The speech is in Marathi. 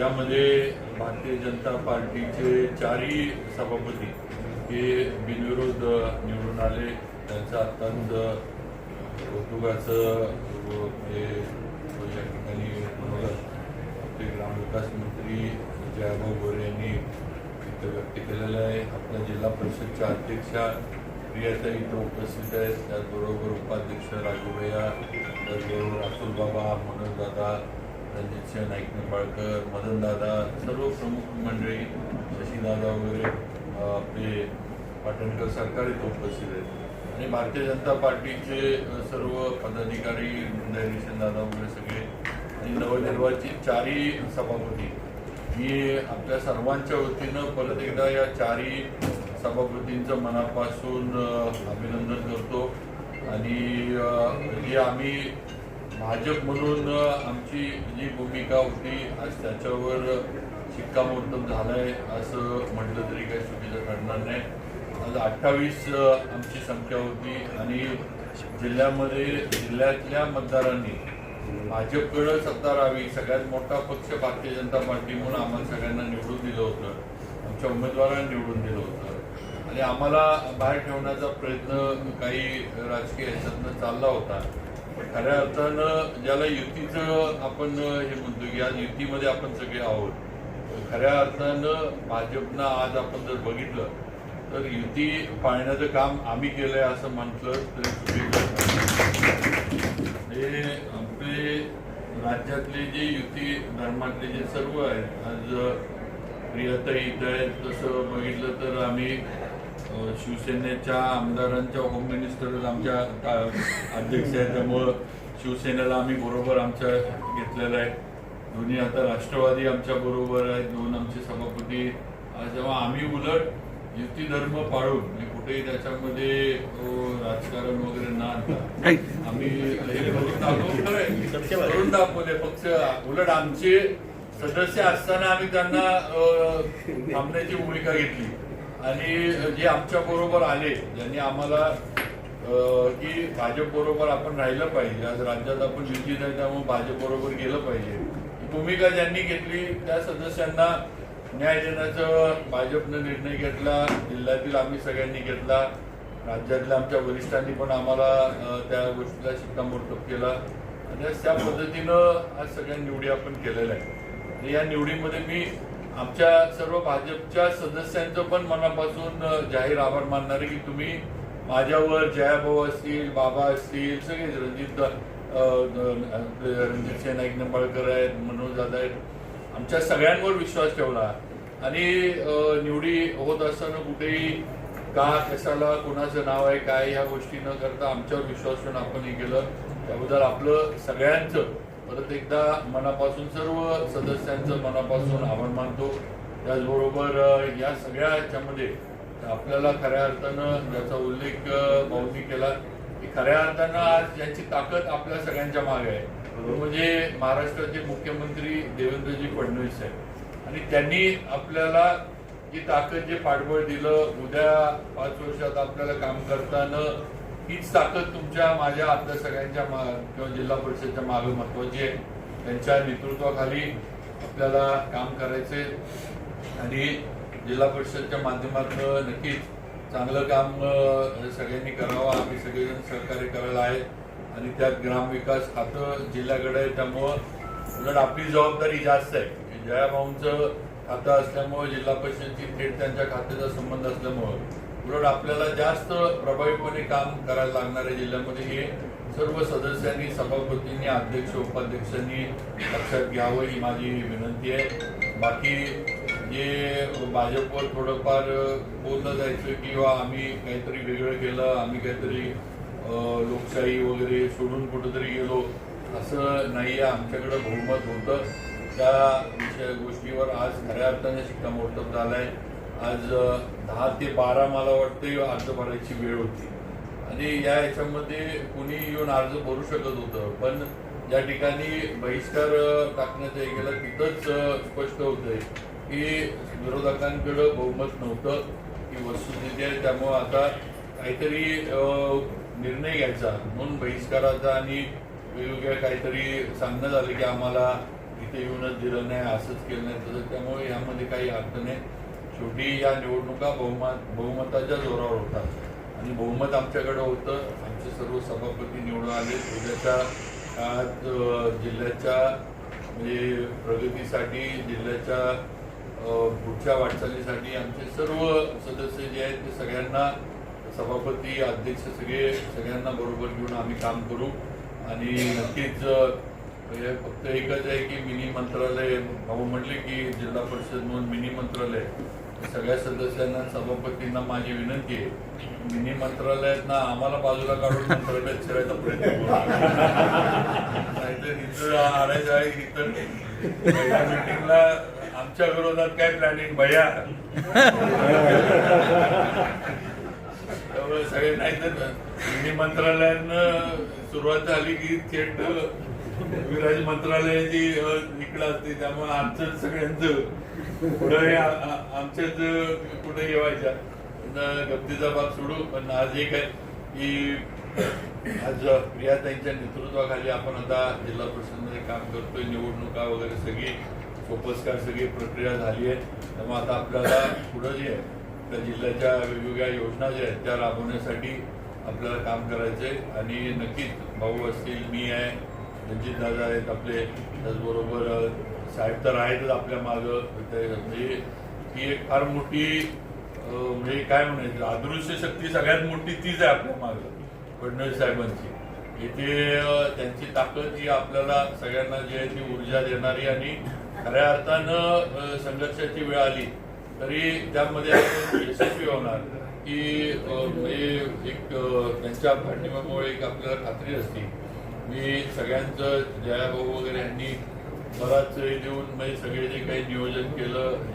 यामध्ये भारतीय जनता पार्टीचे चारही सभापती हे बिनविरोध निवडून आले. त्यांचं अत्यंत कौतुकाचं हे या ठिकाणी आपले ग्रामविकास मंत्री जयाभाऊ गोरे यांनी इथं व्यक्त केलेलं आहे. आपल्या जिल्हा परिषदच्या अध्यक्षा प्रियाताई इथं उपस्थित आहेत. त्याचबरोबर उपाध्यक्ष राजूभैया, त्याचबरोबर अतुल बाबा, मनोज दादा, रणजितसिंह नाईक निंबाळकर, मदन दादा, सर्व प्रमुख मंडळी, शशीदादा वगैरे आपले पाटणकर सरकार इथं उपस्थित आहेत आणि भारतीय जनता पार्टीचे सर्व पदाधिकारी, डायरेक्शन दादा वगैरे सगळे आणि नवनिर्वाचित चारही सभापती. मी आपल्या सर्वांच्या वतीनं परत एकदा या चारही सभापतींचं मनापासून अभिनंदन करतो आणि जी आम्ही भाजप म्हणून आमची जी भूमिका होती आज त्याच्यावर शिक्कामोर्तब झालंय असं म्हटलं तरी काही चुकीचं ठरणार नाही. आज 28 आमची संख्या होती आणि जिल्ह्यातल्या मतदारांनी भाजपकडे सत्ता राहावी, सगळ्यात मोठा पक्ष भारतीय जनता पार्टी म्हणून आम्हाला सगळ्यांना निवडून दिलं होतं, आमच्या उमेदवारांना निवडून दिलं होतं आणि आम्हाला बाहेर ठेवण्याचा प्रयत्न काही राजकीय ह्याच्यातनं चालला होता. खऱ्या अर्थानं ज्याला युतीचं आपण हे म्हणतो की आज युतीमध्ये आपण सगळे आहोत, खऱ्या अर्थानं भाजपनं आज आपण जर बघितलं तर युती पाळण्याचं काम आम्ही केलंय असं म्हटलं तरी चुकीचं. हे आपले राज्यातले जे युती धर्मातले जे सर्व आहेत, आज प्रियाताई इथं आहेत, तसं बघितलं तर आम्ही शिवसेनेच्या आमदारांच्या होम मिनिस्टर आमच्या अध्यक्ष आहेत, त्यामुळं शिवसेनेला आम्ही बरोबर आमच्या घेतलेलं आहे. दोन्ही आता राष्ट्रवादी आमच्या बरोबर आहेत, दोन आमचे सभापती. जेव्हा आम्ही उलट युती धर्म पाळून कुठेही त्याच्यामध्ये राजकारण वगैरे न आणता आम्ही हे करून दाखवले. पक्ष उलट आमचे सदस्य असताना आम्ही त्यांना थांबण्याची भूमिका घेतली आणि जे आमच्या बरोबर आले, ज्यांनी आम्हाला की भाजप बरोबर आपण राहिलं पाहिजे, आज राज्यात आपण युतीत आहे त्यामुळे भाजप बरोबर गेलं पाहिजे, भूमिका ज्यांनी घेतली त्या सदस्यांना न्याय देण्याचं भाजपनं निर्णय घेतला. जिल्ह्यातील आम्ही सगळ्यांनी घेतला, राज्यातल्या आमच्या वरिष्ठांनी पण आम्हाला त्या गोष्टीला शिक्कामोर्तब केला आणि त्या पद्धतीनं आज सगळ्या निवडी आपण केलेल्या आहेत. या निवडीमध्ये मी आमच्या सर्व भाजपच्या सदस्यांचं पण मनापासून जाहीर आभार मानणार आहे की तुम्ही माझ्यावर जयाभाऊ असतील, बाबा असतील, सगळेच रणजितसिंह नाईक निंबाळकर आहेत, मनोज दादा आहेत, आमच्या सगळ्यांवर विश्वास ठेवला आणि निवडी होत असताना कुठेही का कशाला कोणाचं नाव आहे काय ह्या गोष्टी न करता आमच्यावर विश्वास ठेवून आपण हे केलं. त्याबद्दल आपलं सगळ्यांचं परत एकदा मनापासून सर्व सदस्यांचं मनापासून आभार मानतो. त्याचबरोबर या सगळ्या ह्याच्यामध्ये आपल्याला खऱ्या अर्थानं ज्याचा उल्लेख भाऊंनी केला की खऱ्या अर्थानं आज यांची ताकद आपल्या सगळ्यांच्या मागे आहे, म्हणजे महाराष्ट्राचे मुख्यमंत्री देवेंद्रजी फडणवीस आहेत आणि त्यांनी आपल्याला जी ताकद जे पाठबळ दिलं, उद्या 5 वर्षात आपल्याला काम करताना हीच ताकद तुमच्या माझ्या आपल्या सगळ्यांच्या किंवा जिल्हा परिषदच्या मागे महत्वाची आहे. त्यांच्या नेतृत्वाखाली आपल्याला काम करायचे आणि जिल्हा परिषदच्या माध्यमातून नक्कीच चांगलं काम सगळ्यांनी करावं. आम्ही सगळेजण सहकार्य करायला आहे आणि त्यात ग्रामविकास खातं जिल्ह्याकडे आहे, त्यामुळं उलट आपली जबाबदारी जास्त आहे. जयाभाऊंचं खातं असल्यामुळं जिल्हा परिषदची थेट त्यांच्या खात्याचा संबंध असल्यामुळं उलट आपल्याला जास्त प्रभावीपणे काम करायला लागणार आहे जिल्ह्यामध्ये. हे सर्व सदस्यांनी, सभापतींनी, अध्यक्ष, उपाध्यक्षांनी लक्षात घ्यावं ही माझी विनंती आहे. बाकी जे भाजपवर थोडंफार बोललं जायचं किंवा आम्ही काहीतरी वेगळं केलं, आम्ही काहीतरी लोकशाही वगैरे सोडून कुठंतरी गेलो, असं नाही आहे. आमच्याकडं बहुमत होतं, त्या गोष्टीवर आज खऱ्या अर्थाने शिक्कामोर्तब झालं आहे. आज 10 ते 12 मला वाटतं अर्ज भरायची वेळ होती आणि या ह्याच्यामध्ये कुणी येऊन अर्ज भरू शकत होतं, पण ज्या ठिकाणी बहिष्कार टाकण्यात गेला तिथंच स्पष्ट होतंय की विरोधकांकडं बहुमत नव्हतं, ही वस्तुस्थिती आहे. त्यामुळं आता काहीतरी निर्णय घ्यायचा म्हणून बहिष्काराचा आणि वेगवेगळ्या काहीतरी सांगण्यात आलं की आम्हाला इथे येऊनच दिलं नाही, असंच केलं नाही तसं, त्यामुळे यामध्ये काही अर्थ नाही. शेवटी या निवडणुका बहुमताच्या जोरावर होतात आणि बहुमत आमच्याकडे होतं. आमचे सर्व सभापती निवडून आले. उद्याच्या काळात जिल्ह्याच्या म्हणजे प्रगतीसाठी, जिल्ह्याच्या पुढच्या वाटचालीसाठी आमचे सर्व सदस्य जे आहेत ते सगळ्यांना, सभापती, अध्यक्ष सगळ्यांना बरोबर घेऊन आम्ही काम करू. आणि नक्कीच फक्त एकच आहे की मिनी मंत्रालय, भाऊ म्हटले की जिल्हा परिषद म्हणून मिनी मंत्रालय, सगळ्या सदस्यांना, सभापतींना माझी विनंती आहे, मिनी मंत्रालयात ना आम्हाला बाजूला काढून मंत्रालयात शिरायचा प्रयत्न करू. नाहीतर इथं आणायचं आहे, इथं मीटिंगला आमच्या विरोधात काय प्लॅनिंग भैया सगळे. नाहीतर मिनी मंत्रालयानं सुरुवात झाली की थेट विराज मंत्रालयाची इकडं असते, त्यामुळे आमचं सगळ्यांचं पुढे आमच्याच कुठे येवायच्या गप्तीचा भाग सोडू. पण आज एक आहे की आज प्रियाताईंच्या नेतृत्वाखाली आपण आता जिल्हा परिषदेमध्ये काम करतोय. निवडणुका वगैरे सगळी सोपस्कार, सगळी प्रक्रिया झाली आहे. त्यामुळे आता आपल्याला पुढं जे आहे त्या जिल्ह्याच्या वेगवेगळ्या योजना ज्या आहेत त्या राबवण्यासाठी आपल्याला काम करायचं आहे. आणि नक्कीच भाऊ असतील, मी आहे, रणजित दादा आहेत आपले, त्याचबरोबर साहेब तर आहेतच आपल्या मागं. म्हणजे ही एक फार मोठी म्हणजे काय म्हणायचं, अदृश्य शक्ती सगळ्यात मोठी तीच आहे आपल्या मागं, फडणवीस साहेबांची. इथे त्यांची ताकद ही आपल्याला सगळ्यांना जी आहे ती ऊर्जा देणारी, आणि खऱ्या अर्थानं संघर्षाची वेळ आली तरी त्यामध्ये आपण यशस्वी होणार की एक त्यांच्या पाठिंब्यामुळे एक आपल्याला खात्री असते. मी सगळ्यांचं जयाभाऊ वगैरे यांनी बराच वेळ देऊन म्हणजे सगळे जे काही नियोजन केलं,